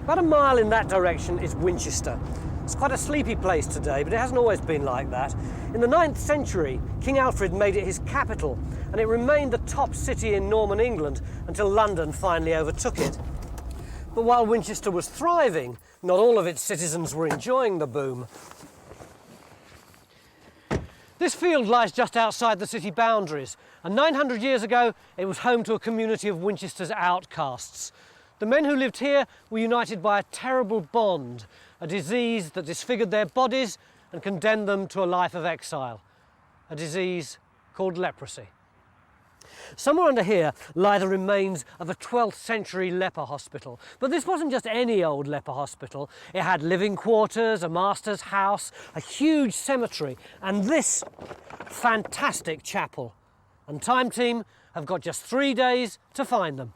About a mile in that direction is Winchester. It's quite a sleepy place today, but it hasn't always been like that. In the 9th century, King Alfred made it his capital, and it remained the top city in Norman England until London finally overtook it. But while Winchester was thriving, not all of its citizens were enjoying the boom. This field lies just outside the city boundaries, and 900 years ago, it was home to a community of Winchester's outcasts. The men who lived here were united by a terrible bond, a disease that disfigured their bodies and condemned them to a life of exile, a disease called leprosy. Somewhere under here lie the remains of a 12th century leper hospital. But this wasn't just any old leper hospital. It had living quarters, a master's house, a huge cemetery, and this fantastic chapel. And Time Team have got just 3 days to find them.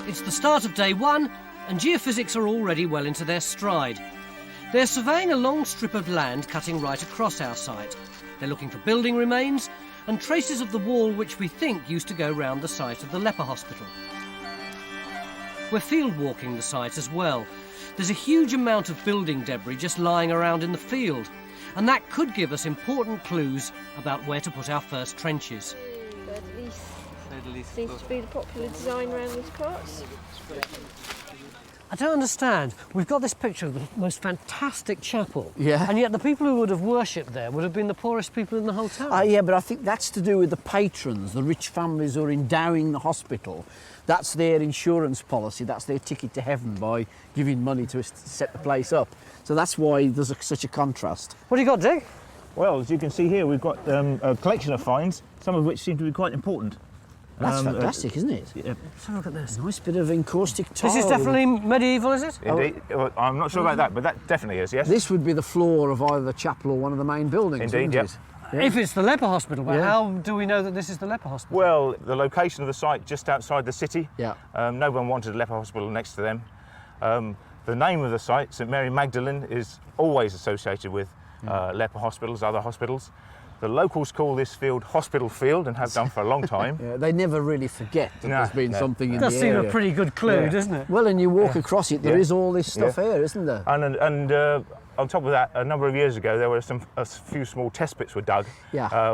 It's the start of day one, and geophysics are already well into their stride. They're surveying a long strip of land cutting right across our site. They're looking for building remains and traces of the wall which we think used to go round the site of the leper hospital. We're field walking the site as well. There's a huge amount of building debris just lying around in the field, and that could give us important clues about where to put our first trenches. Seems to be the popular design around these parts. I don't understand. We've got this picture of the most fantastic chapel. Yeah. And yet the people who would have worshipped there would have been the poorest people in the whole town. Yeah, but I think that's to do with the patrons, the rich families who are endowing the hospital. That's their insurance policy, that's their ticket to heaven by giving money to set the place up. So that's why there's such a contrast. What do you got, Dick? Well, as you can see here, we've got a collection of finds, some of which seem to be quite important. That's fantastic, isn't it? Yeah. Let's have a look at this. Nice bit of encaustic tile. This is definitely medieval, is it? Indeed. Well, I'm not sure about that, but that definitely is, yes. This would be the floor of either the chapel or one of the main buildings, Indeed, wouldn't yeah. it? If it's the leper hospital, but Yeah. how do we know that this is the leper hospital? Well, the location of the site just outside the city. Yeah. No one wanted a leper hospital next to them. The name of the site, St Mary Magdalene, is always associated with leper hospitals, other hospitals. The locals call this field Hospital Field and have done for a long time. Yeah, they never really forget that there's been something in the Does area. seem a pretty good clue, doesn't it? Well, and you walk across it, there is all this stuff here, isn't there? And on top of that, a number of years ago, there were a few small test pits were dug,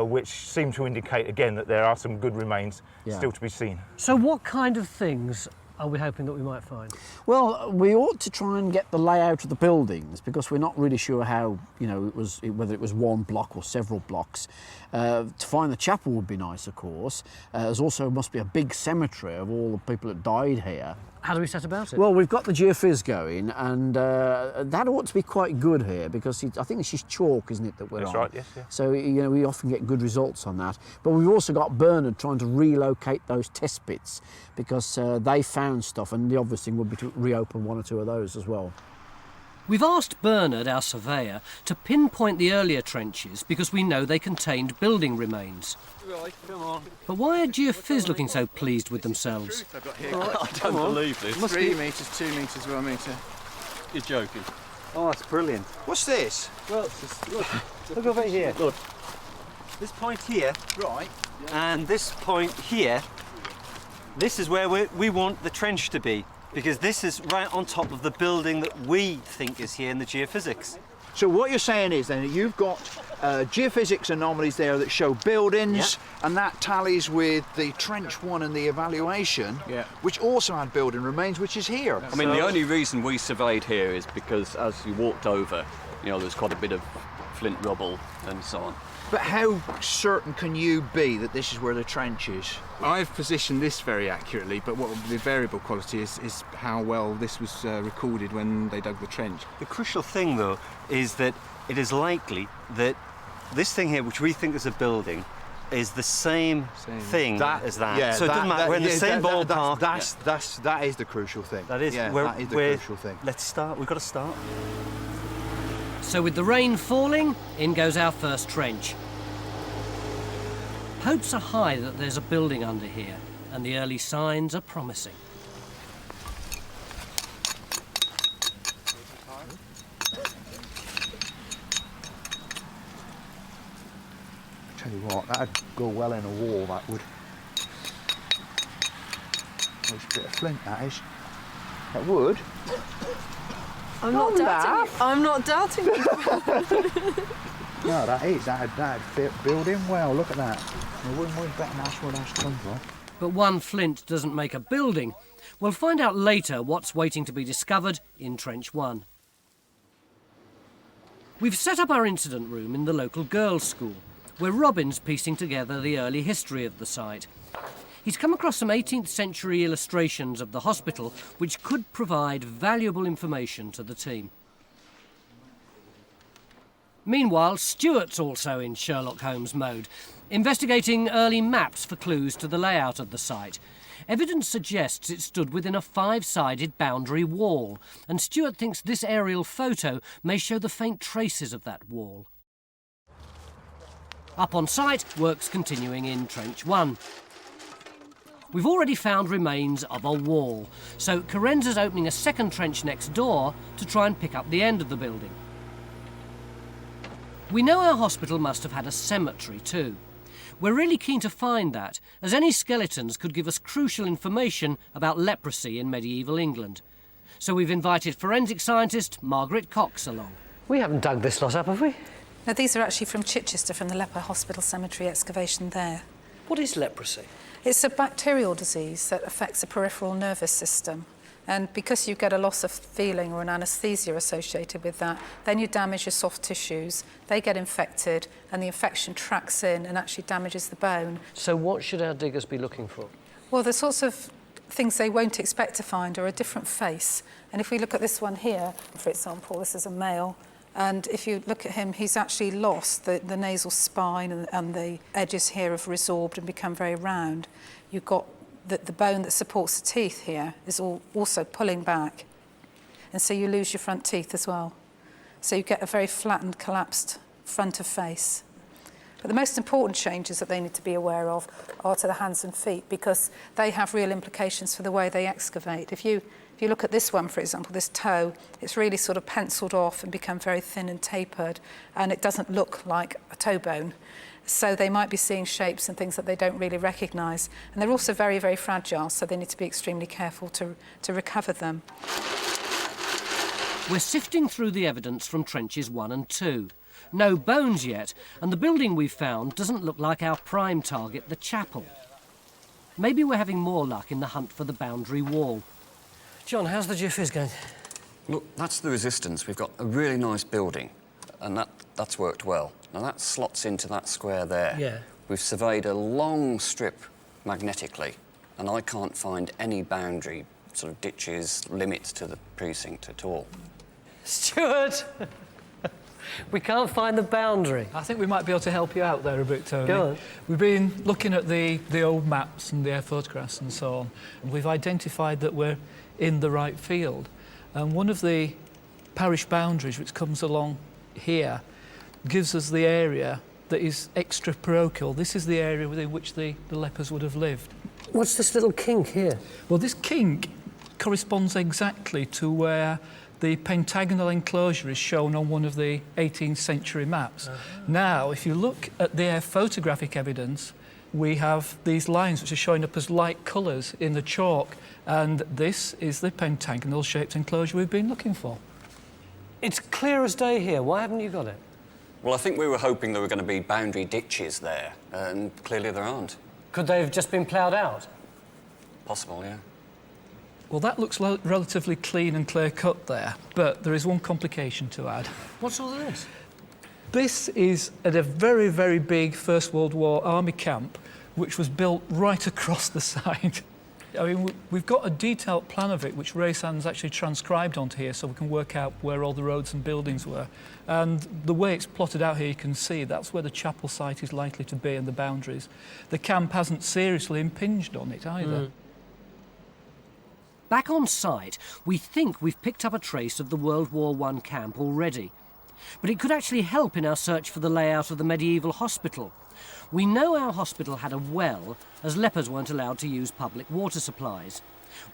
which seem to indicate again that there are some good remains still to be seen. So what kind of things are we hoping that we might find? Well, we ought to try and get the layout of the buildings because we're not really sure how, whether it was one block or several blocks. To find the chapel would be nice, of course. There's also must be a big cemetery of all the people that died here. How do we set about it? Well, we've got the geophys going, and that ought to be quite good here because I think this is chalk, isn't it, that we're on? That's right, yes. Yeah. So, we often get good results on that. But we've also got Bernard trying to relocate those test pits because they found stuff, and the obvious thing would be to reopen one or two of those as well. We've asked Bernard, our surveyor, to pinpoint the earlier trenches because we know they contained building remains. Right, come on. But why are geophys looking so pleased with themselves? I don't believe this. 3 metres, 2 metres, 1 metre. You're joking. Oh, that's brilliant. What's this? Well, look over here. Look. This point here, Right. and this point here, this is where we want the trench to be, because this is right on top of the building that we think is here in the geophysics. So what you're saying is then that you've got geophysics anomalies there that show buildings, and that tallies with the trench one and the evaluation, which also had building remains, which is here. I mean, the only reason we surveyed here is because as you walked over, there's quite a bit of flint rubble and so on. But how certain can you be that this is where the trench is? I've positioned this very accurately, but what the variable quality is how well this was recorded when they dug the trench. The crucial thing, though, is that it is likely that this thing here, which we think is a building, is the same thing as that. Yeah, so it doesn't matter. We're in the same ballpark. That is the crucial thing. That is. Yeah, that is the crucial thing. Let's start. We've got to start. So with the rain falling, in goes our first trench. Hopes are high that there's a building under here, and the early signs are promising. Tell you what, that'd go well in a wall, that would. Nice bit of flint, that is. That would. I'm not doubting you. I'm not doubting you. No, that'd fit building well. Look at that. I wouldn't bet an ash where ash comes from. But one flint doesn't make a building. We'll find out later what's waiting to be discovered in Trench 1. We've set up our incident room in the local girls' school, where Robin's piecing together the early history of the site. He's come across some 18th century illustrations of the hospital which could provide valuable information to the team. Meanwhile, Stewart's also in Sherlock Holmes mode, investigating early maps for clues to the layout of the site. Evidence suggests it stood within a 5-sided boundary wall, and Stewart thinks this aerial photo may show the faint traces of that wall. Up on site, work's continuing in Trench 1. We've already found remains of a wall, so Carenza's opening a second trench next door to try and pick up the end of the building. We know our hospital must have had a cemetery too. We're really keen to find that, as any skeletons could give us crucial information about leprosy in medieval England. So we've invited forensic scientist Margaret Cox along. We haven't dug this lot up, have we? No, these are actually from Chichester, from the Leper Hospital Cemetery excavation there. What is leprosy? It's a bacterial disease that affects the peripheral nervous system. And because you get a loss of feeling or an anaesthesia associated with that, then you damage your soft tissues, they get infected, and the infection tracks in and actually damages the bone. So what should our diggers be looking for? Well, the sorts of things they won't expect to find are a different face. And if we look at this one here, for example, this is a male, and if you look at him, he's actually lost the nasal spine, and the edges here have resorbed and become very round. You've got the bone that supports the teeth here is also pulling back. And so you lose your front teeth as well. So you get a very flattened, collapsed front of face. But the most important changes that they need to be aware of are to the hands and feet, because they have real implications for the way they excavate. If you look at this one, for example, this toe, it's really sort of penciled off and become very thin and tapered, and it doesn't look like a toe bone. So they might be seeing shapes and things that they don't really recognise. And they're also very, very fragile, so they need to be extremely careful to recover them. We're sifting through the evidence from trenches 1 and 2. No bones yet, and the building we've found doesn't look like our prime target, the chapel. Maybe we're having more luck in the hunt for the boundary wall. John, how's the geophys going? Look, that's the resistance. We've got a really nice building, and that's worked well. Now that slots into that square there. Yeah. We've surveyed a long strip magnetically, and I can't find any boundary, sort of ditches, limits to the precinct at all. Stewart! We can't find the boundary. I think we might be able to help you out there a bit, Tony. Go on. We've been looking at the old maps and the air photographs and so on, and we've identified that we're in the right field. And one of the parish boundaries which comes along here gives us the area that is extra-parochial. This is the area within which the lepers would have lived. What's this little kink here? Well, this kink corresponds exactly to where the pentagonal enclosure is shown on one of the 18th century maps. Now, if you look at the air photographic evidence, we have these lines which are showing up as light colours in the chalk, and this is the pentagonal-shaped enclosure we've been looking for. It's clear as day here. Why haven't you got it? Well, I think we were hoping there were going to be boundary ditches there, and clearly there aren't. Could they have just been ploughed out? Possible, yeah. Well, that looks relatively clean and clear-cut there, but there is one complication to add. What's all this? This is at a very, very big First World War army camp, which was built right across the site. I mean, we've got a detailed plan of it, which Ray Sand's actually transcribed onto here, so we can work out where all the roads and buildings were. And the way it's plotted out here, you can see that's where the chapel site is likely to be and the boundaries. The camp hasn't seriously impinged on it either. Back on site, we think we've picked up a trace of the World War I camp already. But it could actually help in our search for the layout of the medieval hospital. We know our hospital had a well, as lepers weren't allowed to use public water supplies.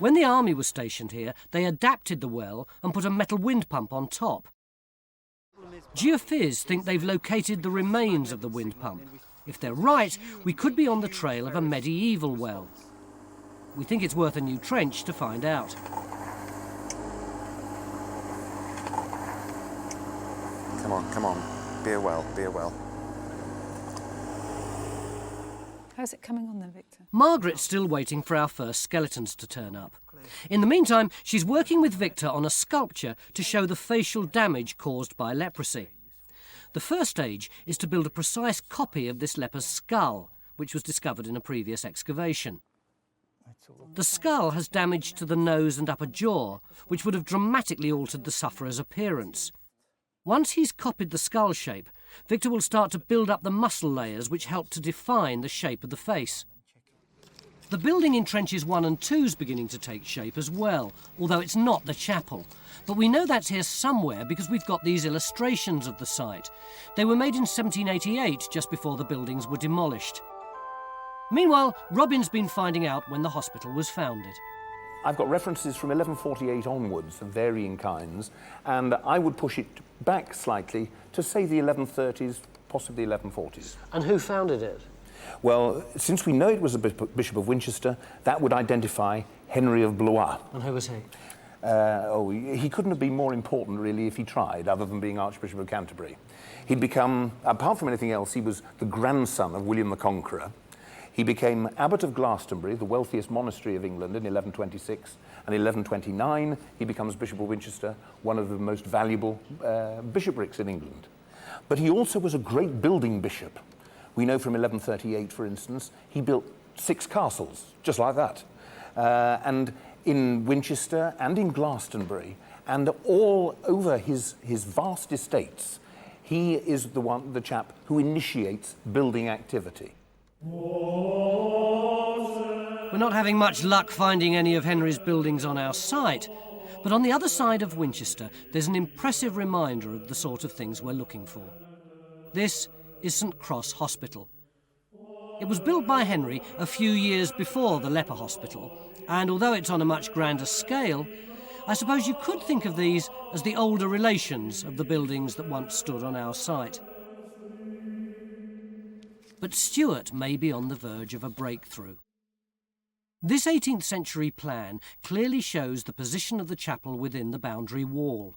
When the army was stationed here, they adapted the well and put a metal wind pump on top. Geophys think they've located the remains of the wind pump. If they're right, we could be on the trail of a medieval well. We think it's worth a new trench to find out. Come on, come on. Beer well, beer well. How's it coming on then, Victor? Margaret's still waiting for our first skeletons to turn up. In the meantime, she's working with Victor on a sculpture to show the facial damage caused by leprosy. The first stage is to build a precise copy of this leper's skull, which was discovered in a previous excavation. The skull has damage to the nose and upper jaw, which would have dramatically altered the sufferer's appearance. Once he's copied the skull shape, Victor will start to build up the muscle layers which help to define the shape of the face. The building in trenches 1 and 2 is beginning to take shape as well, although it's not the chapel. But we know that's here somewhere because we've got these illustrations of the site. They were made in 1788, just before the buildings were demolished. Meanwhile, Robin's been finding out when the hospital was founded. I've got references from 1148 onwards of varying kinds, and I would push it back slightly to, say, the 1130s, possibly 1140s. And who founded it? Well, since we know it was the Bishop of Winchester, that would identify Henry of Blois. And who was he? He couldn't have been more important, really, if he tried, other than being Archbishop of Canterbury. He'd become, apart from anything else, he was the grandson of William the Conqueror. He became Abbot of Glastonbury, the wealthiest monastery of England, in 1126. And in 1129, he becomes Bishop of Winchester, one of the most valuable bishoprics in England. But he also was a great building bishop. We know from 1138, for instance, he built 6 castles, just like that. And in Winchester and in Glastonbury, and all over his vast estates, he is the chap who initiates building activity. We're not having much luck finding any of Henry's buildings on our site, but on the other side of Winchester, there's an impressive reminder of the sort of things we're looking for. This is St Cross Hospital. It was built by Henry a few years before the Leper Hospital, and although it's on a much grander scale, I suppose you could think of these as the older relations of the buildings that once stood on our site. But Stewart may be on the verge of a breakthrough. This 18th century plan clearly shows the position of the chapel within the boundary wall.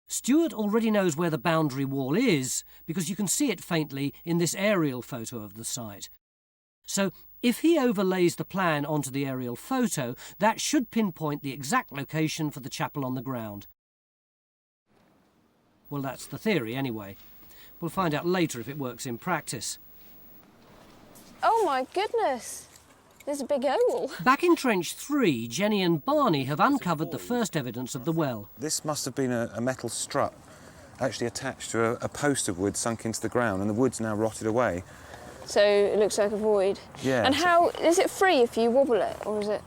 Stewart already knows where the boundary wall is because you can see it faintly in this aerial photo of the site. So if he overlays the plan onto the aerial photo, that should pinpoint the exact location for the chapel on the ground. Well, that's the theory anyway. We'll find out later if it works in practice. Oh my goodness, there's a big hole. Back in Trench 3, Jenni and Barney have uncovered the first evidence of the well. This must have been a metal strut actually attached to a post of wood sunk into the ground, and the wood's now rotted away. So it looks like a void. Yeah. And how, is it free if you wobble it, or is it?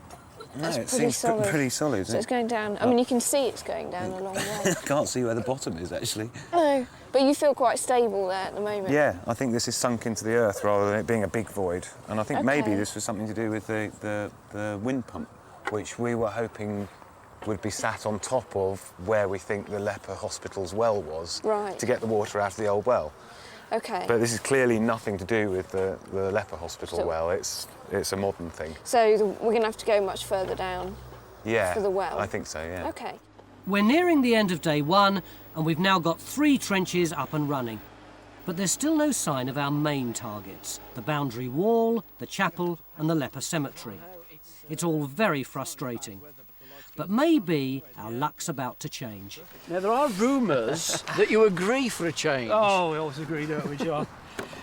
No, it seems pretty solid. So it's going down, I mean, you can see it's going down a long way. I can't see where the bottom is, actually. No, but you feel quite stable there at the moment. Yeah, I think this is sunk into the earth rather than it being a big void. And I think maybe this was something to do with the wind pump, which we were hoping would be sat on top of where we think the Leper Hospital's well was, right, to get the water out of the old well. Okay. But this is clearly nothing to do with the Leper Hospital well. It's a modern thing. So we're going to have to go much further down for the well? I think so, yeah. Okay. We're nearing the end of day 1, and we've now got 3 trenches up and running. But there's still no sign of our main targets, the boundary wall, the chapel and the Leper cemetery. It's all very frustrating. But maybe our luck's about to change. Now, there are rumours that you agree for a change. Oh, we always agree, don't we, John?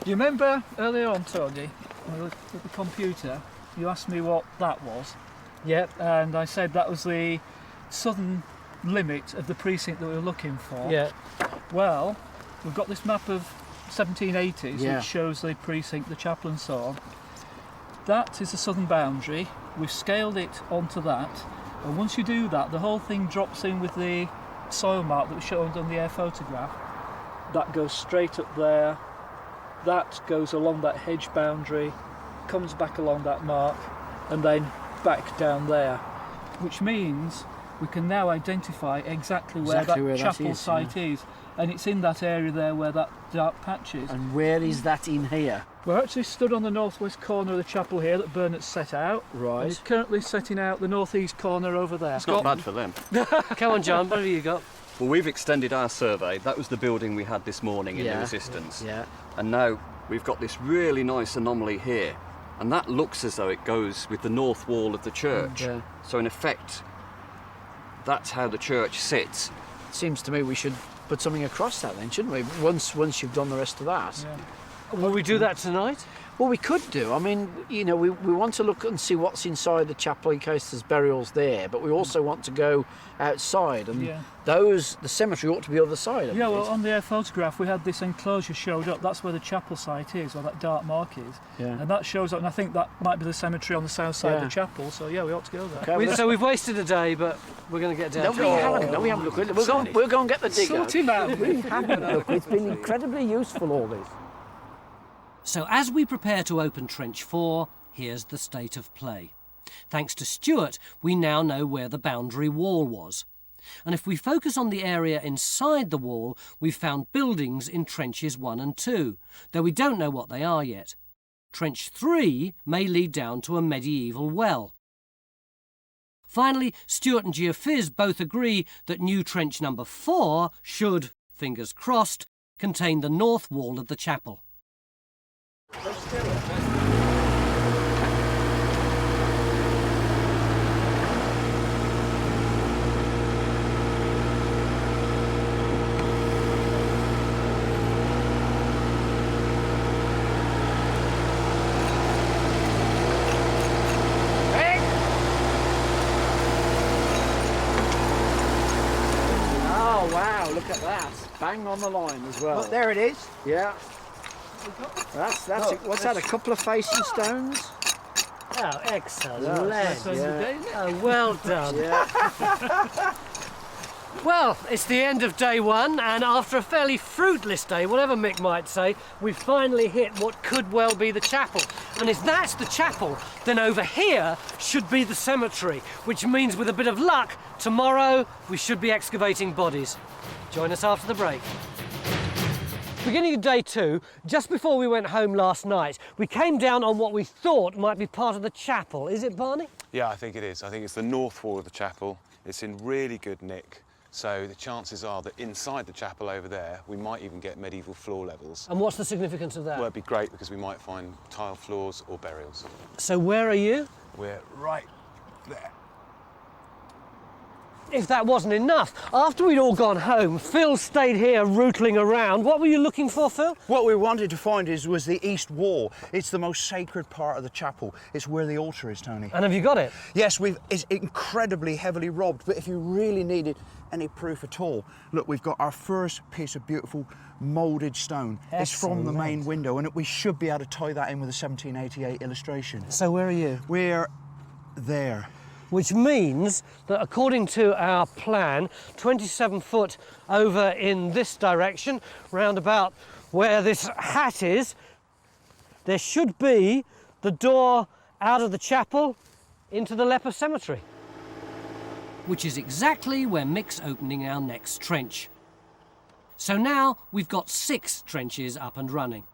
You remember earlier on, Tony, when we looked at the computer, you asked me what that was? Yep. And I said that was the southern limit of the precinct that we were looking for. Yeah. Well, we've got this map of 1780s Yeah. which shows the precinct, the chapel and so on. That is the southern boundary. We've scaled it onto that. And once you do that, the whole thing drops in with the soil mark that was shown on the air photograph. That goes straight up there. That goes along that hedge boundary, comes back along that mark, and then back down there. Which means we can now identify exactly where that chapel site is. And it's in that area there where that dark patch is. And where is that in here? We're actually stood on the northwest corner of the chapel here that Bernard's set out. Right. And he's currently setting out the northeast corner over there. It's not bad for them. Come on, John, what have you got? Well, we've extended our survey. That was the building we had this morning in the resistance. Yeah. And now we've got this really nice anomaly here. And that looks as though it goes with the north wall of the church. Yeah. So in effect, that's how the church sits. It seems to me we should put something across that then, shouldn't we? Once you've done the rest of that. Yeah. Will we do that tonight? Well, we could do. I mean, you know, we want to look and see what's inside the chapel in case there's burials there, but we also want to go outside, and the cemetery ought to be the other side of it. Yeah, well, on the air photograph we had this enclosure showed up. That's where the chapel site is, where that dark mark is. Yeah. And that shows up, and I think that might be the cemetery on the south side of the chapel, so yeah, we ought to go there. Okay, so we've wasted a day, but we're going to get down to it. No, we haven't. We'll go and get the digger. Sort him out. We haven't. Look, it's been incredibly useful, all this. So as we prepare to open Trench 4, here's the state of play. Thanks to Stewart, we now know where the boundary wall was. And if we focus on the area inside the wall, we've found buildings in Trenches 1 and 2, though we don't know what they are yet. Trench 3 may lead down to a medieval well. Finally, Stewart and GeoPhys both agree that new trench number 4 should, fingers crossed, contain the north wall of the chapel. Let's do it. Oh wow, look at that. Bang on the line as well. Look, there it is. Yeah. That's it. What's that? A couple of facing stones? Oh, excellent. Yeah. Oh, well done. Well, it's the end of day 1, and after a fairly fruitless day, whatever Mick might say, we've finally hit what could well be the chapel. And if that's the chapel, then over here should be the cemetery, which means with a bit of luck, tomorrow we should be excavating bodies. Join us after the break. Beginning of day 2, just before we went home last night, we came down on what we thought might be part of the chapel. Is it, Barney? Yeah, I think it is. I think it's the north wall of the chapel. It's in really good nick. So the chances are that inside the chapel over there, we might even get medieval floor levels. And what's the significance of that? Well, it'd be great because we might find tile floors or burials. So where are you? We're right there. If that wasn't enough, after we'd all gone home, Phil stayed here rootling around. What were you looking for, Phil? What we wanted to find was the east wall. It's the most sacred part of the chapel. It's where the altar is, Tony. And have you got it? Yes, it's incredibly heavily robbed, but if you really needed any proof at all, look, we've got our first piece of beautiful moulded stone. Excellent. It's from the main window, and we should be able to tie that in with a 1788 illustration. So where are you? We're there. Which means that according to our plan, 27 foot over in this direction, round about where this hat is, there should be the door out of the chapel into the Leper cemetery. Which is exactly where Mick's opening our next trench. So now we've got 6 trenches up and running.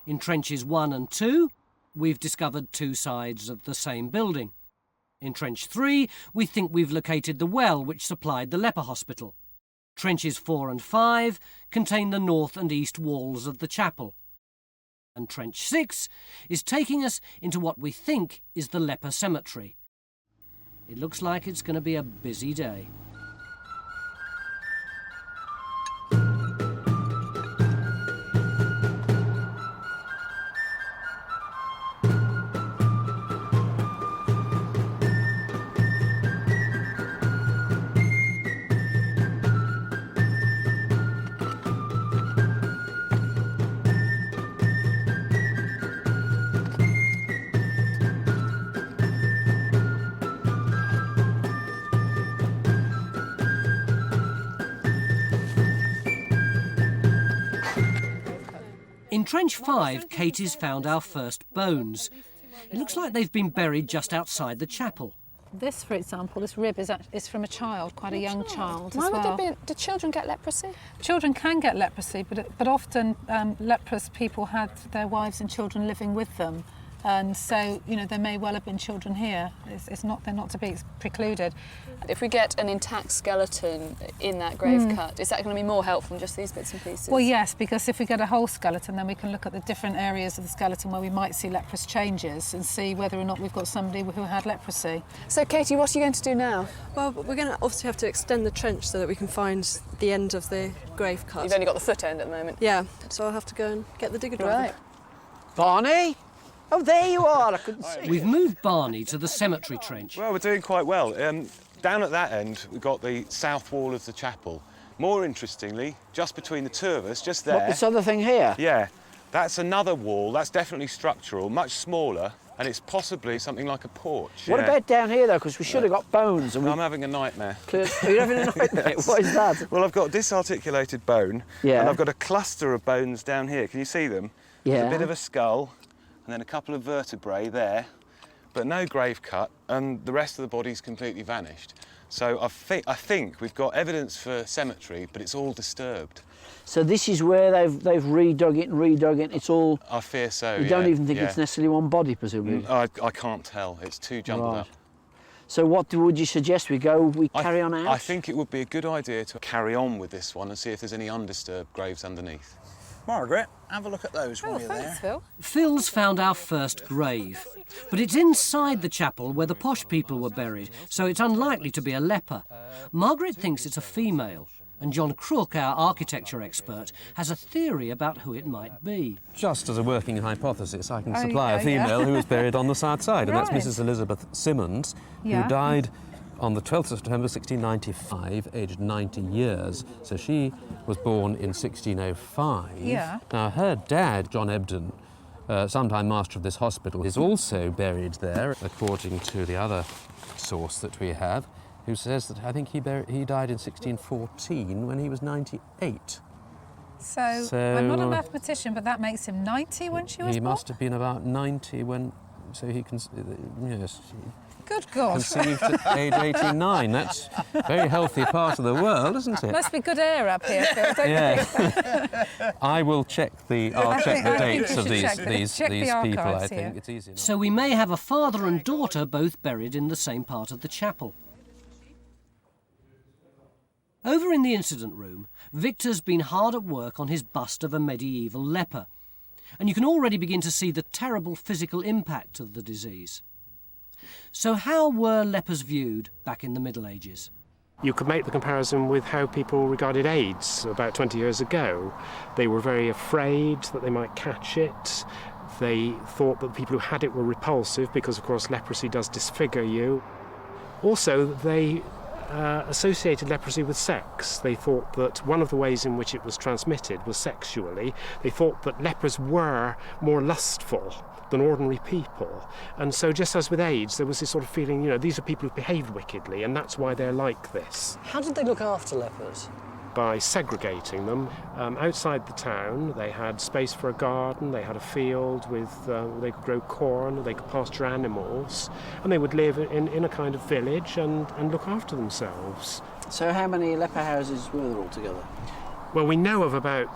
In trenches 1 and 2, we've discovered 2 sides of the same building. In Trench 3, we think we've located the well which supplied the Leper Hospital. Trenches 4 and 5 contain the north and east walls of the chapel. And Trench 6 is taking us into what we think is the Leper Cemetery. It looks like it's going to be a busy day. In Trench 5, Katie's found our first bones. It looks like they've been buried just outside the chapel. This, for example, this rib is from a child, quite a young child Why as would well. there be? Do children get leprosy? Children can get leprosy, but often leprous people had their wives and children living with them, And so, you know, there may well have been children here. They're not to be precluded. If we get an intact skeleton in that grave cut, is that going to be more helpful than just these bits and pieces? Well, yes, because if we get a whole skeleton, then we can look at the different areas of the skeleton where we might see leprous changes and see whether or not we've got somebody who had leprosy. So, Katie, what are you going to do now? Well, we're going to obviously have to extend the trench so that we can find the end of the grave cut. You've only got the foot end at the moment. Yeah, so I'll have to go and get the digger driver. Right. Barney? Oh, there you are. I couldn't see. We've moved Barney to the cemetery trench. Well, we're doing quite well. Down at that end, we've got the south wall of the chapel. More interestingly, just between the two of us, just there... What, this other thing here? Yeah, that's another wall. That's definitely structural, much smaller, and it's possibly something like a porch. What about down here, though? Because we should have got bones. And I'm having a nightmare. Are you having a nightmare? Yes. What is that? Well, I've got disarticulated bone, Yeah. and I've got a cluster of bones down here. Can you see them? Yeah. There's a bit of a skull, and then a couple of vertebrae there, but no grave cut, and the rest of the body's completely vanished. So I think we've got evidence for cemetery, but it's all disturbed. So this is where they've redug it and redug it. It's all... I fear so, You don't even think it's necessarily one body, presumably? I can't tell. It's too jumbled up. So what would you suggest? We carry on out? I think it would be a good idea to carry on with this one and see if there's any undisturbed graves underneath. Margaret, have a look at those while you're there. Phil. Phil's found our first grave, but it's inside the chapel where the posh people were buried, so it's unlikely to be a leper. Margaret thinks it's a female, and John Crook, our architecture expert, has a theory about who it might be. Just as a working hypothesis, I can supply a female who was buried on the south side, and that's Mrs. Elizabeth Simmons, who died on the 12th of September 1695, aged 90 years. So she was born in 1605. Yeah. Now her dad, John Ebden, sometime master of this hospital, is also buried there, according to the other source that we have, who says that I think he died in 1614 when he was 98. So I'm not a mathematician, but that makes him 90 when she was born? He must have been about 90 when, so he can, yes. Good God. Conceived at age 89. That's a very healthy part of the world, isn't it? Must be good air up here, Phil, don't you think? I will check I'll check the dates of these people, I think. Here. It's easy enough. So we may have a father and daughter both buried in the same part of the chapel. Over in the incident room, Victor's been hard at work on his bust of a medieval leper. And you can already begin to see the terrible physical impact of the disease. So how were lepers viewed back in the Middle Ages? You could make the comparison with how people regarded AIDS about 20 years ago. They were very afraid that they might catch it. They thought that the people who had it were repulsive because, of course, leprosy does disfigure you. Also, they associated leprosy with sex. They thought that one of the ways in which it was transmitted was sexually. They thought that lepers were more lustful than ordinary people. And so just as with AIDS, there was this sort of feeling, you know, these are people who've behaved wickedly and that's why they're like this. How did they look after lepers? By segregating them. Outside the town, they had space for a garden, they had a field with, they could grow corn, they could pasture animals, and they would live in a kind of village and look after themselves. So how many leper houses were there altogether? Well, we know of about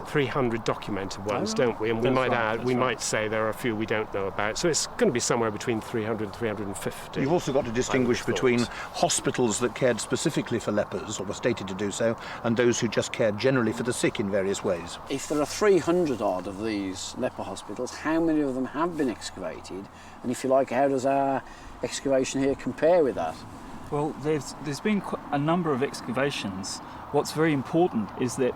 300 documented ones, don't we? And we might say there are a few we don't know about. So it's going to be somewhere between 300 and 350. You've also got to distinguish between hospitals that cared specifically for lepers, or were stated to do so, and those who just cared generally for the sick in various ways. If there are 300 odd of these leper hospitals, how many of them have been excavated? And if you like, how does our excavation here compare with that? Well, there's been a number of excavations. What's very important is that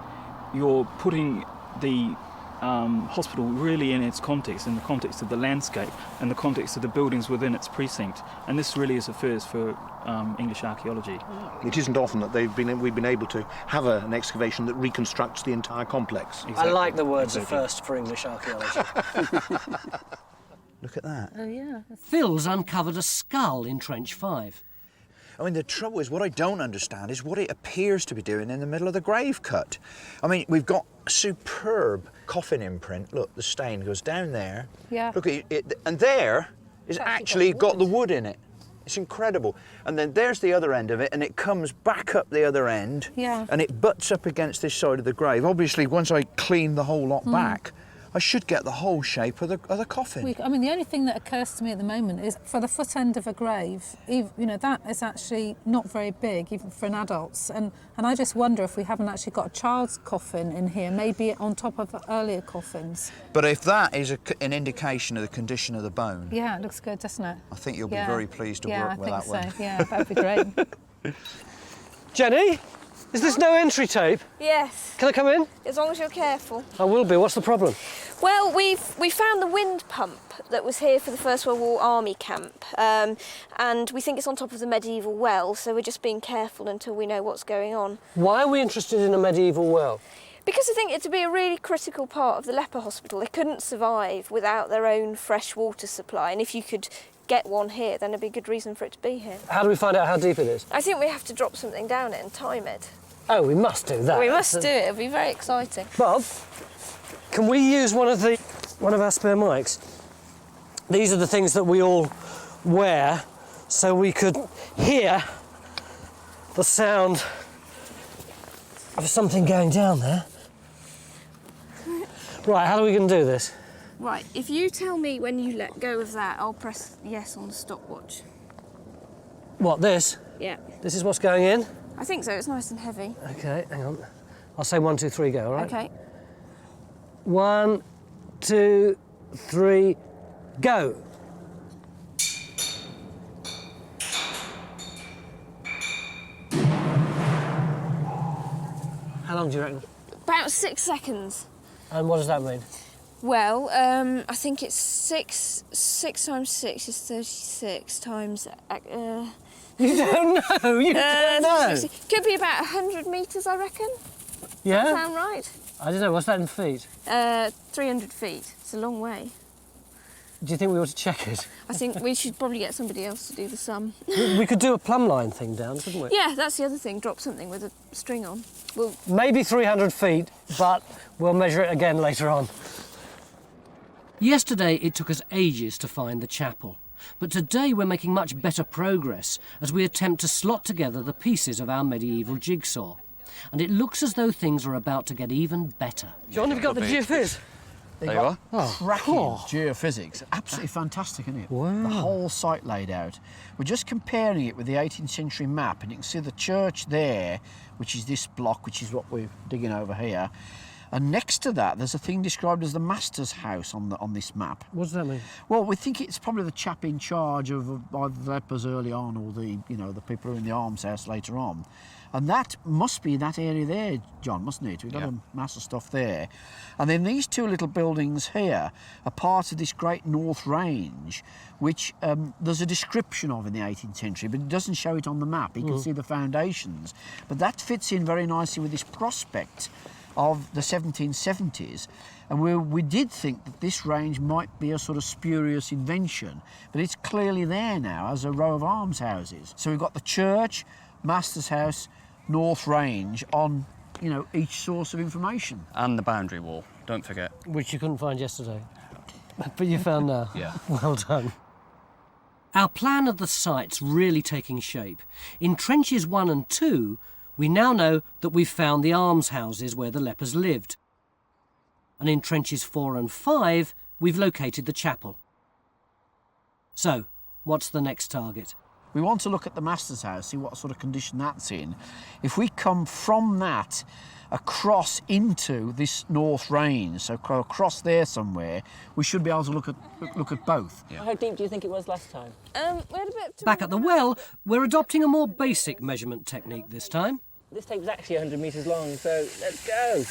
you're putting the hospital really in its context, in the context of the landscape and the context of the buildings within its precinct. And this really is a first for English archaeology. It isn't often that we've been able to have an excavation that reconstructs the entire complex. Exactly. I like the words a first for English archaeology. Look at that. Oh, yeah. Phil's uncovered a skull in Trench 5. I mean, the trouble is, what I don't understand is what it appears to be doing in the middle of the grave cut. I mean, we've got a superb coffin imprint. Look, the stain goes down there. Yeah. Look at it, and there is actually got the wood in it. It's incredible. And then there's the other end of it, and it comes back up the other end. Yeah. And it butts up against this side of the grave. Obviously, once I clean the whole lot back, I should get the whole shape of the coffin. I mean, the only thing that occurs to me at the moment is for the foot end of a grave, you know, that is actually not very big, even for an adult's. And I just wonder if we haven't actually got a child's coffin in here, maybe on top of earlier coffins. But if that is an indication of the condition of the bone... Yeah, it looks good, doesn't it? I think you'll be very pleased to work with that one. Yeah, that would be great. Jenny, is this no entry tape? Yes. Can I come in? As long as you're careful. I will be. What's the problem? Well, we found the wind pump that was here for the First World War Army camp, and we think it's on top of the medieval well, so we're just being careful until we know what's going on. Why are we interested in a medieval well? Because I think it to be a really critical part of the leper hospital. They couldn't survive without their own fresh water supply, and if you could get one here, then it'd be a good reason for it to be here. How do we find out how deep it is? I think we have to drop something down it and time it. Oh, we must do that. We must do it. It'll be very exciting. Bob, can we use one of our spare mics? These are the things that we all wear, so we could hear the sound of something going down there. Right, how are we going to do this? Right, if you tell me when you let go of that, I'll press yes on the stopwatch. What, this? Yeah. This is what's going in? I think so, it's nice and heavy. OK, hang on. I'll say 1, 2, 3, go, all right? OK. 1, 2, 3, go. How long do you reckon? About 6 seconds. And what does that mean? Well, I think it's 6 times 6 is 36 times... You don't know, you don't know. Could be about 100 metres, I reckon. Yeah? Does that sound right? I don't know, what's that in feet? 300 feet. It's a long way. Do you think we ought to check it? I think we should probably get somebody else to do the sum. We could do a plumb line thing down, couldn't we? Yeah, that's the other thing. Drop something with a string on. Maybe 300 feet, but we'll measure it again later on. Yesterday it took us ages to find the chapel, but today we're making much better progress as we attempt to slot together the pieces of our medieval jigsaw. And it looks as though things are about to get even better. John, have you got the geophys? There you are. Cracking geophysics. Absolutely fantastic, isn't it? Wow. The whole site laid out. We're just comparing it with the 18th century map, and you can see the church there, which is this block, which is what we're digging over here. And next to that, there's a thing described as the master's house on this map. What does that mean? Well, we think it's probably the chap in charge of either the lepers early on or the people who are in the almshouse later on. And that must be that area there, John, mustn't it? We've got a mass of stuff there. And then these two little buildings here are part of this great North Range, which there's a description of in the 18th century, but it doesn't show it on the map. You can see the foundations. But that fits in very nicely with this prospect of the 1770s. And we did think that this range might be a sort of spurious invention, but it's clearly there now as a row of almshouses. So we've got the church, master's house, North Range on, each source of information. And the boundary wall, don't forget. Which you couldn't find yesterday, but you found now. Yeah. Well done. Our plan of the site's really taking shape. In trenches 1 and 2, we now know that we've found the almshouses where the lepers lived. And in trenches 4 and 5, we've located the chapel. So, what's the next target? We want to look at the master's house, see what sort of condition that's in. If we come from that across into this North Range, so across there somewhere, we should be able to look at both. Yeah. How deep do you think it was last time? We had a bit. Back at the well, we're adopting a more basic measurement technique this time. This tape's actually 100 metres long, so let's go.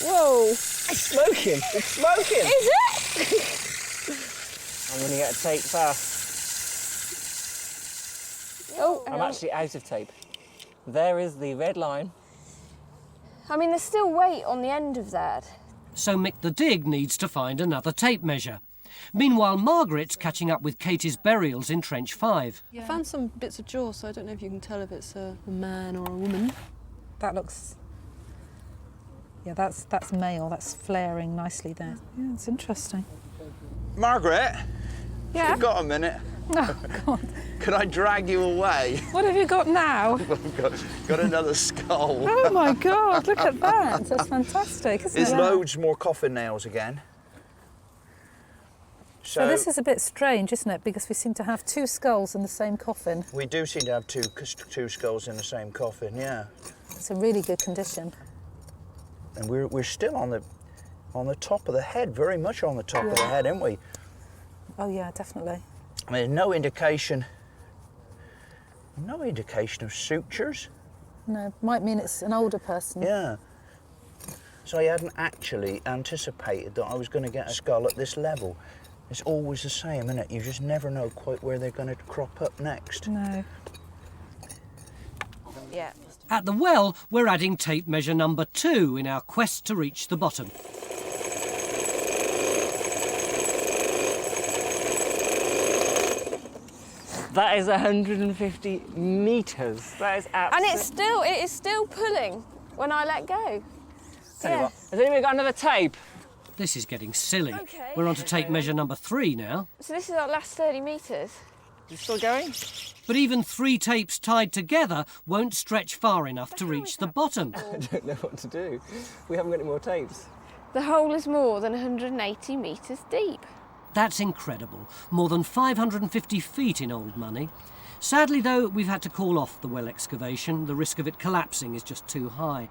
Whoa! It's smoking! It's smoking! Is it? I'm running out of tape fast. Oh, I'm actually out of tape. There is the red line. I mean, there's still weight on the end of that. So Mick the Dig needs to find another tape measure. Meanwhile, Margaret's catching up with Katie's burials in Trench 5. I found some bits of jaw, so I don't know if you can tell if it's a man or a woman. That looks... Yeah, that's male. That's flaring nicely there. Yeah, it's interesting. Margaret? Yeah? You've got a minute? Oh, God. Can I drag you away? What have you got now? I've got another skull. Oh my God, look at that. That's fantastic, isn't There's it? loads more coffin nails again. So this is a bit strange, isn't it? Because we seem to have two skulls in the same coffin. We do seem to have two skulls in the same coffin, yeah. It's a really good condition. And we're still on the top of the head, very much on the top of the head, aren't we? Oh yeah, definitely. I mean, no indication of sutures. No, might mean it's an older person. Yeah. So I hadn't actually anticipated that I was going to get a skull at this level. It's always the same, isn't it? You just never know quite where they're going to crop up next. No. Yeah. At the well, we're adding tape measure number 2 in our quest to reach the bottom. That is 150 metres. That is absolutely... And it is still pulling when I let go. Tell you what, has anyone got another tape? This is getting silly. Okay. We're on to tape measure number 3 now. So this is our last 30 metres. You still going? But even 3 tapes tied together won't stretch far enough to reach the bottom. I don't know what to do. We haven't got any more tapes. The hole is more than 180 metres deep. That's incredible. More than 550 feet in old money. Sadly, though, we've had to call off the well excavation. The risk of it collapsing is just too high.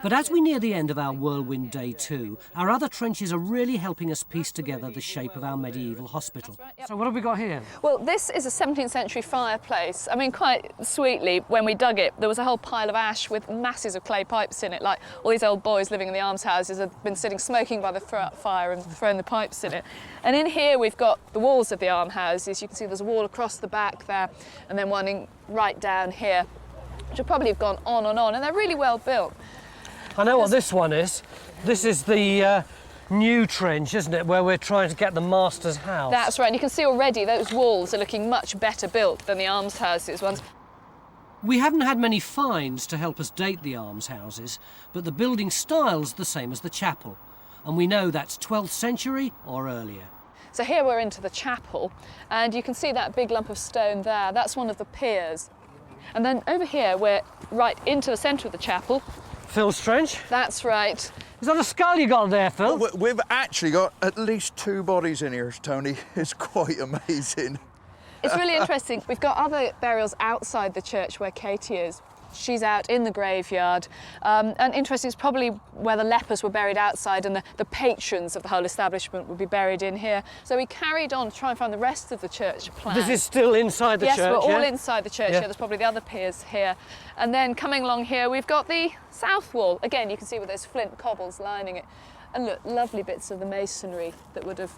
But as we near the end of our whirlwind day 2, our other trenches are really helping us piece together the shape of our medieval hospital. So what have we got here? Well, this is a 17th century fireplace. I mean, quite sweetly, when we dug it, there was a whole pile of ash with masses of clay pipes in it, like all these old boys living in the almshouses had been sitting smoking by the fire and throwing the pipes in it. And in here we've got the walls of the almshouses. You can see there's a wall across the back there, and then one right down here, which will probably have gone on, and they're really well built. I know what this one is. This is the new trench, isn't it, where we're trying to get the master's house. That's right, and you can see already those walls are looking much better built than the almshouses ones. We haven't had many finds to help us date the almshouses, but the building style's the same as the chapel, and we know that's 12th century or earlier. So here we're into the chapel, and you can see that big lump of stone there. That's one of the piers. And then over here, we're right into the centre of the chapel. Phil's trench? That's right. Is that a skull you got there, Phil? Well, we've actually got at least 2 bodies in here, Tony. It's quite amazing. It's really interesting. We've got other burials outside the church where Katie is. She's out in the graveyard. And interesting, it's probably where the lepers were buried outside and the patrons of the whole establishment would be buried in here. So we carried on to try and find the rest of the church plan. This is still inside the church, Yes, we're all yeah? inside the church here. There's probably the other piers here. And then coming along here, we've got the south wall. Again, you can see with those flint cobbles lining it. And look, lovely bits of the masonry that would have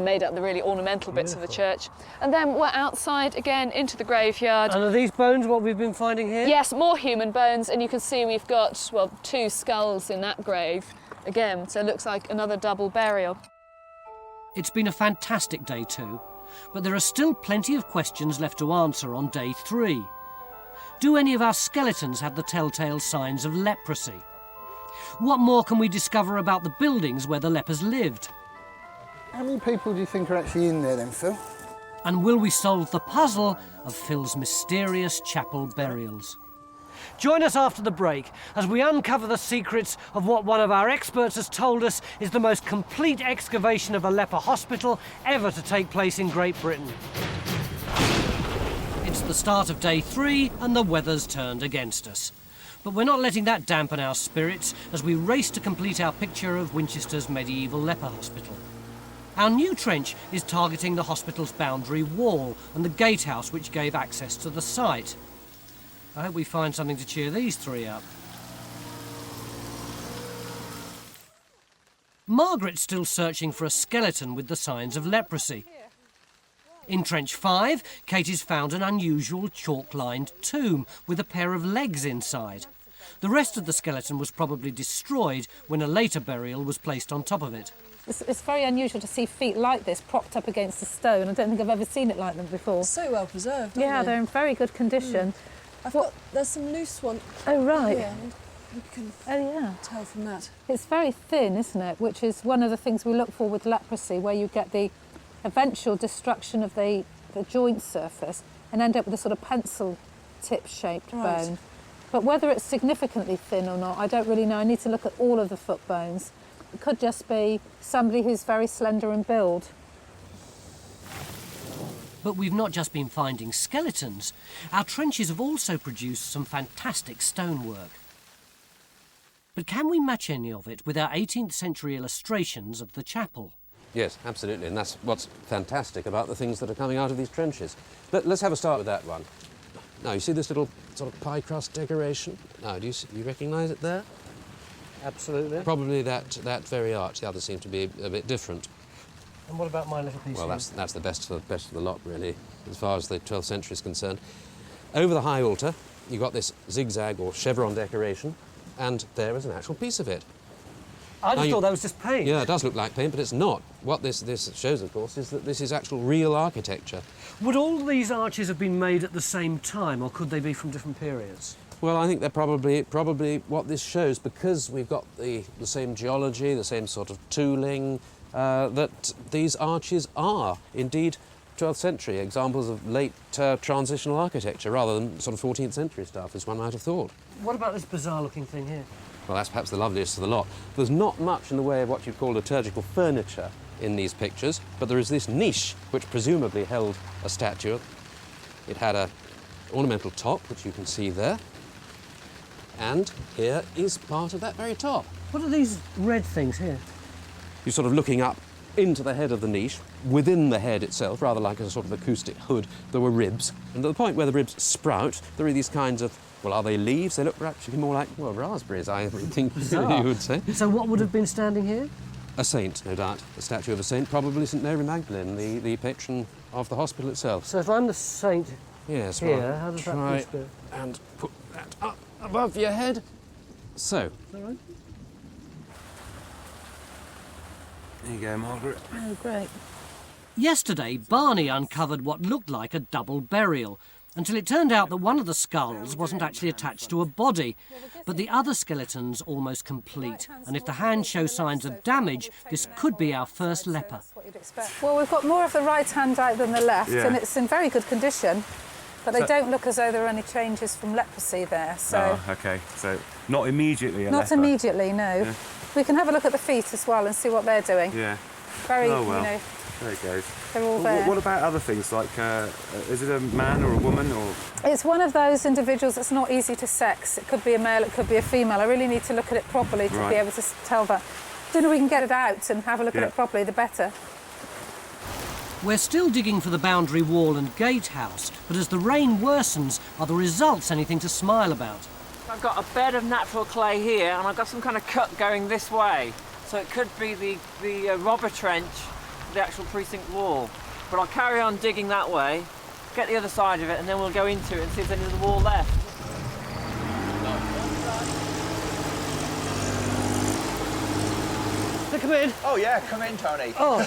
made up the really ornamental bits of the church. And then we're outside again into the graveyard. And are these bones what we've been finding here? Yes, more human bones, and you can see we've got, well, 2 skulls in that grave again, so it looks like another double burial. It's been a fantastic day 2, but there are still plenty of questions left to answer on day 3. Do any of our skeletons have the telltale signs of leprosy? What more can we discover about the buildings where the lepers lived? How many people do you think are actually in there then, Phil? And will we solve the puzzle of Phil's mysterious chapel burials? Join us after the break as we uncover the secrets of what one of our experts has told us is the most complete excavation of a leper hospital ever to take place in Great Britain. It's the start of day 3 and the weather's turned against us. But we're not letting that dampen our spirits as we race to complete our picture of Winchester's medieval leper hospital. Our new trench is targeting the hospital's boundary wall and the gatehouse which gave access to the site. I hope we find something to cheer these 3 up. Margaret's still searching for a skeleton with the signs of leprosy. In Trench 5, Katie's found an unusual chalk-lined tomb with a pair of legs inside. The rest of the skeleton was probably destroyed when a later burial was placed on top of it. It's very unusual to see feet like this propped up against a stone. I don't think I've ever seen it like them before. So well preserved, aren't Yeah, they? they're in very good condition. There's some loose one. Oh, right. Here. You can tell from that. It's very thin, isn't it? Which is one of the things we look for with leprosy, where you get the eventual destruction of the the joint surface and end up with a sort of pencil tip shaped bone. But whether it's significantly thin or not, I don't really know. I need to look at all of the foot bones. It could just be somebody who's very slender in build. But we've not just been finding skeletons. Our trenches have also produced some fantastic stonework. But can we match any of it with our 18th century illustrations of the chapel? Yes, absolutely, and that's what's fantastic about the things that are coming out of these trenches. Let's have a start with that one. Now, you see this little sort of pie crust decoration? Now, do you recognise it there? Absolutely. Probably that very arch. The others seem to be a bit different. And what about my little piece Well, here? that's the best of the lot, really, as far as the 12th century is concerned. Over the high altar, you've got this zigzag or chevron decoration, and there is an actual piece of it. I just thought that was just paint. Yeah, it does look like paint, but it's not. What this shows, of course, is that this is actual real architecture. Would all these arches have been made at the same time, or could they be from different periods? Well, I think they're probably what this shows, because we've got the same geology, the same sort of tooling, that these arches are indeed 12th century examples of late transitional architecture, rather than sort of 14th century stuff, as one might have thought. What about this bizarre-looking thing here? Well, that's perhaps the loveliest of the lot. There's not much in the way of what you'd call liturgical furniture in these pictures, but there is this niche which presumably held a statue. It had an ornamental top, which you can see there, and here is part of that very top. What are these red things here? You're sort of looking up into the head of the niche. Within the head itself, rather like a sort of acoustic hood, there were ribs, and at the point where the ribs sprout, there are these kinds of, well, are they leaves? They look actually more like, well, raspberries, I think you would say. So what would have been standing here? A saint, no doubt. A statue of a saint, probably St Mary Magdalene, the patron of the hospital itself. So if I'm the saint yes, here, well, how does that try look? and put that up above your head. So. Is that right? There you go, Margaret. Oh, great. Yesterday, Barney uncovered what looked like a double burial, until it turned out that one of the skulls wasn't actually attached to a body, but the other skeleton's almost complete. And if the hands show signs of damage, this could be our first leper. Well, we've got more of the right hand out than the left, Yeah. and it's in very good condition, but they don't look as though there are any changes from leprosy there. So Oh, OK. So not immediately a not leper. immediately, no. Yeah. We can have a look at the feet as well and see what they're doing. Yeah. Very, oh, well. you know, There it goes. they're all Well, there. What about other things, like, is it a man or a woman, or...? It's one of those individuals that's not easy to sex. It could be a male, it could be a female. I really need to look at it properly to Right. be able to tell that. The sooner we can get it out and have a look at Yeah. it properly, the better. We're still digging for the boundary wall and gatehouse, but as the rain worsens, are the results anything to smile about? I've got a bed of natural clay here, and I've got some kind of cut going this way. So it could be the robber trench, the actual precinct wall. But I'll carry on digging that way, get the other side of it, and then we'll go into it and see if there's any of the wall left. They come in. Oh, yeah, come in, Tony. Oh,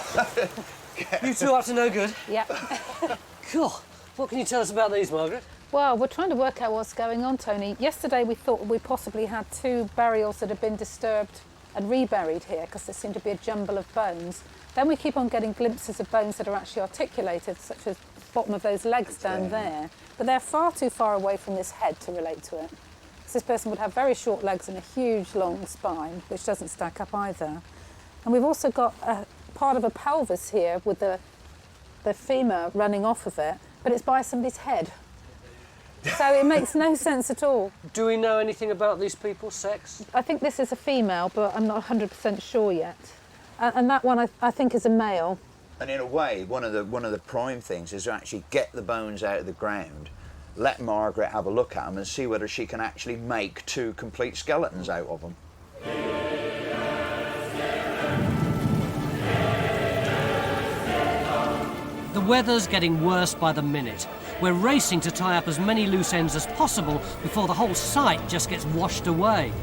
you two up to no good? Yeah. Cool. What can you tell us about these, Margaret? Well, we're trying to work out what's going on, Tony. Yesterday we thought we possibly had two burials that had been disturbed and reburied here because there seemed to be a jumble of bones. Then we keep on getting glimpses of bones that are actually articulated, such as the bottom of those legs down there. But they're far too far away from this head to relate to it. So this person would have very short legs and a huge long spine, which doesn't stack up either. And we've also got a part of a pelvis here with the femur running off of it, but it's by somebody's head. So it makes no sense at all. Do we know anything about these people's sex? I think this is a female, but I'm not 100% sure yet. And that one I think is a male. And in a way, one of the prime things is to actually get the bones out of the ground, let Margaret have a look at them and see whether she can actually make two complete skeletons out of them. The weather's getting worse by the minute. We're racing to tie up as many loose ends as possible before the whole site just gets washed away.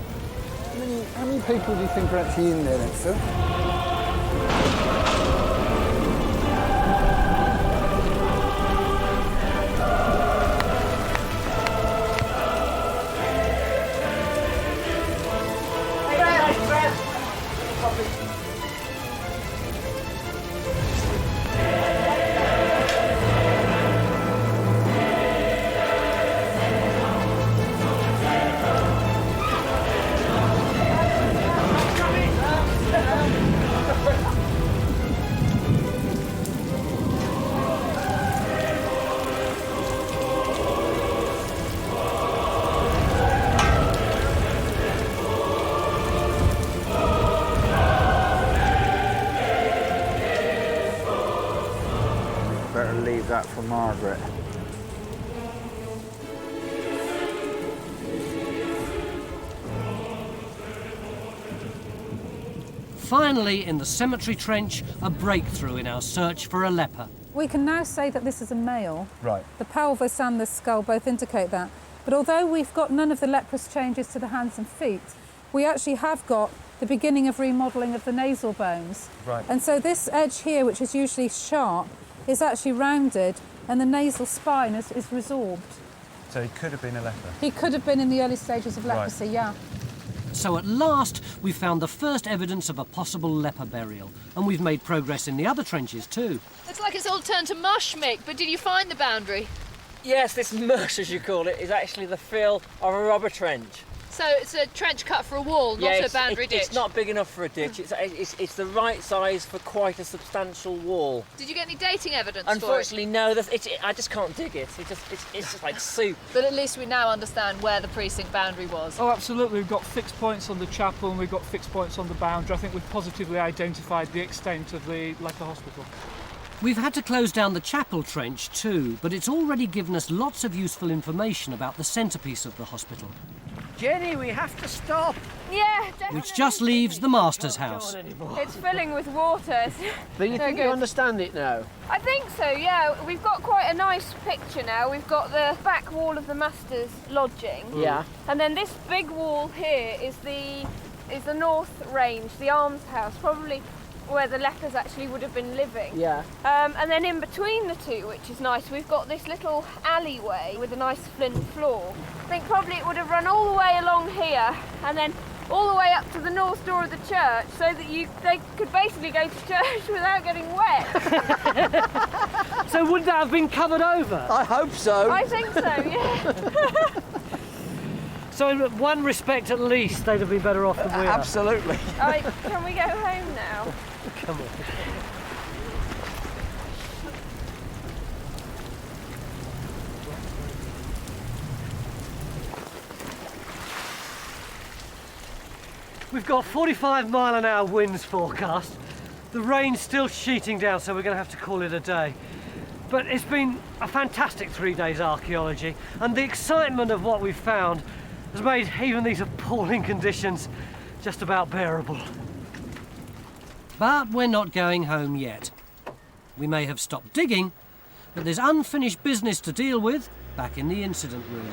How many people do you think are actually in there then, Phil? that for Margaret. Finally, in the cemetery trench, a breakthrough in our search for a leper. We can now say that this is a male. Right. The pelvis and the skull both indicate that. But although we've got none of the leprous changes to the hands and feet, we actually have got the beginning of remodelling of the nasal bones. Right. And so this edge here, which is usually sharp, is actually rounded and the nasal spine is resorbed. So he could have been a leper? He could have been in the early stages of leprosy, yeah. So at last, we found the first evidence of a possible leper burial. And we've made progress in the other trenches too. Looks like it's all turned to mush, Mick, but did you find the boundary? Yes, this mush, as you call it, is actually the fill of a robber trench. So it's a trench cut for a wall, not a boundary ditch? It's not big enough for a ditch. It's the right size for quite a substantial wall. Did you get any dating evidence Unfortunately, for it? no. I just can't dig it. It's just like soup. But at least we now understand where the precinct boundary was. Oh, absolutely. We've got fixed points on the chapel and we've got fixed points on the boundary. I think we've positively identified the extent of the Leper Hospital. We've had to close down the chapel trench too, but it's already given us lots of useful information about the centrepiece of the hospital. Jenny, we have to stop. Yeah, definitely. Which just leaves the master's house. It's filling with water. But you think you understand it now? I think so, yeah. We've got quite a nice picture now. We've got the back wall of the master's lodging. Yeah. And then this big wall here is the north range, the almshouse, probably where the lepers actually would have been living. Yeah. And then in between the two, which is nice, we've got this little alleyway with a nice flint floor. I think probably it would have run all the way along here and then all the way up to the north door of the church so that they could basically go to church without getting wet. So would that have been covered over? I hope so. I think so, yeah. So in one respect at least, they'd have been better off than we are. Absolutely. All right, can we go home now? Come on. We've got 45-mile-an-hour winds forecast. The rain's still sheeting down, so we're going to have to call it a day. But it's been a fantastic 3 days archaeology, and the excitement of what we've found has made even these appalling conditions just about bearable. But we're not going home yet. We may have stopped digging, but there's unfinished business to deal with back in the incident room.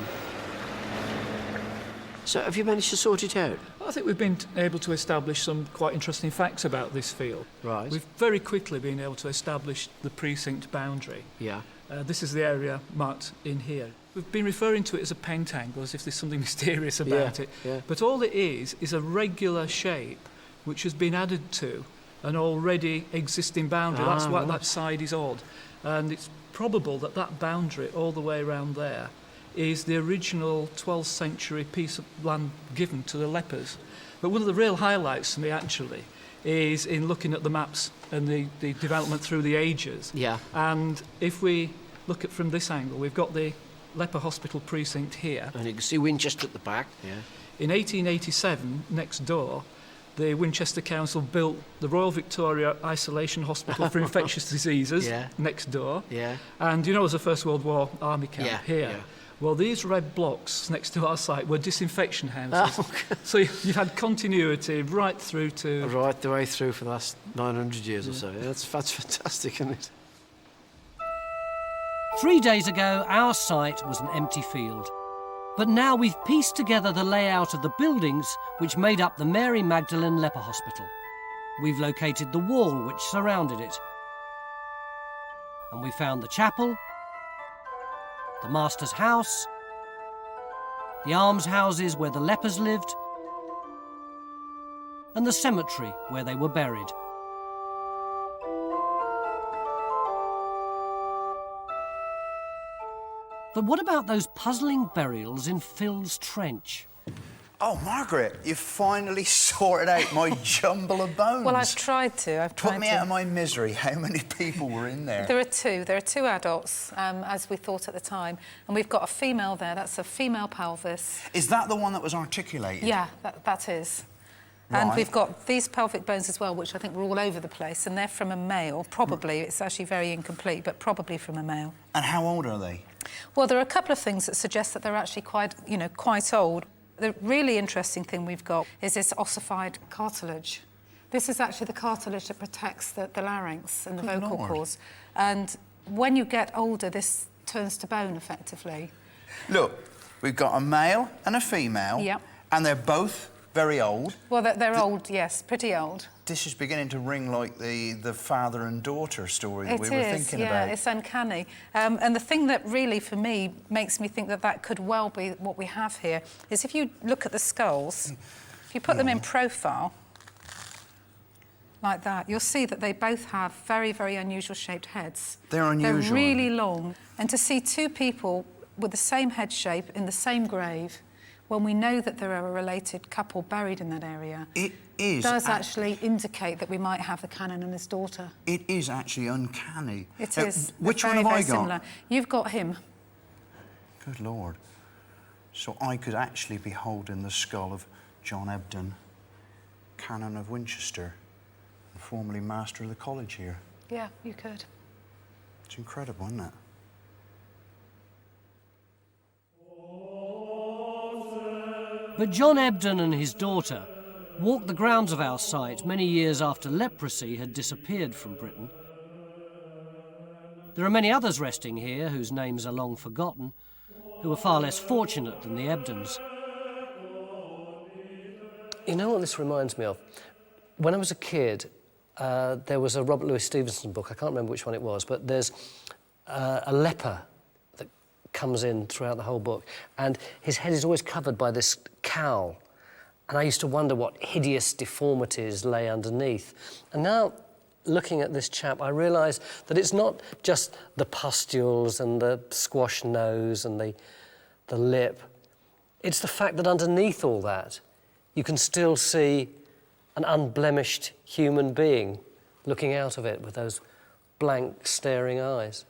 So have you managed to sort it out? I think we've been able to establish some quite interesting facts about this field. Right. We've very quickly been able to establish the precinct boundary. Yeah. This is the area marked in here. We've been referring to it as a pentangle, as if there's something mysterious about it. Yeah. But all it is a regular shape which has been added to an already existing boundary. That's why that side is odd. And it's probable that that boundary all the way around there is the original 12th century piece of land given to the lepers. But one of the real highlights for me actually is in looking at the maps and the development through the ages. Yeah. And if we look at from this angle, we've got the Leper Hospital precinct here. And you can see Winchester at the back. Yeah. In 1887, next door, the Winchester Council built the Royal Victoria Isolation Hospital for Infectious Diseases next door. Yeah. And you know, there's a First World War army camp here. Yeah. Well, these red blocks next to our site were disinfection houses. So you've had continuity right through to... Right the way through for the last 900 years or so. Yeah, that's fantastic, isn't it? 3 days ago, our site was an empty field. But now we've pieced together the layout of the buildings which made up the Mary Magdalene Leper Hospital. We've located the wall which surrounded it. And we found the chapel, the master's house, the almshouses where the lepers lived, and the cemetery where they were buried. But what about those puzzling burials in Phil's trench? Oh, Margaret, you've finally sorted out my jumble of bones. Well, I've tried to. Put me out of my misery. How many people were in there? There are two. There are two adults, as we thought at the time. And we've got a female there. That's a female pelvis. Is that the one that was articulated? Yeah, that is. And Right. we've got these pelvic bones as well, which I think were all over the place, and they're from a male, probably. It's actually very incomplete, but probably from a male. And how old are they? Well, there are a couple of things that suggest that they're actually quite, you know, quite old. The really interesting thing we've got is this ossified cartilage. This is actually the cartilage that protects the larynx and the Good vocal Lord. cords. And when you get older, this turns to bone, effectively. Look, we've got a male and a female. Yep. And they're both very old. Well, they're old, yes, pretty old. This is beginning to ring like the father and daughter story that we were thinking yeah, about. it's uncanny. And the thing that really, for me, makes me think that that could well be what we have here is if you look at the skulls, if you put them in profile, like that, you'll see that they both have very, very unusual shaped heads. They're unusual. They're really long. And to see two people with the same head shape in the same grave, when we know that there are a related couple buried in that area, It is does actually indicate that we might have the canon and his daughter. It is actually uncanny. It is. Which Very, one have very I got? similar. You've got him. Good Lord. So I could actually be holding the skull of John Ebden, Canon of Winchester, and formerly Master of the College here. Yeah, you could. It's incredible, isn't it? But John Ebden and his daughter walked the grounds of our site many years after leprosy had disappeared from Britain. There are many others resting here whose names are long forgotten, who were far less fortunate than the Ebdens. You know what this reminds me of? When I was a kid, there was a Robert Louis Stevenson book, I can't remember which one it was, but there's a leper that comes in throughout the whole book, and his head is always covered by this cowl. And I used to wonder what hideous deformities lay underneath. And now, looking at this chap, I realise that it's not just the pustules and the squash nose and the lip. It's the fact that underneath all that, you can still see an unblemished human being looking out of it with those blank, staring eyes.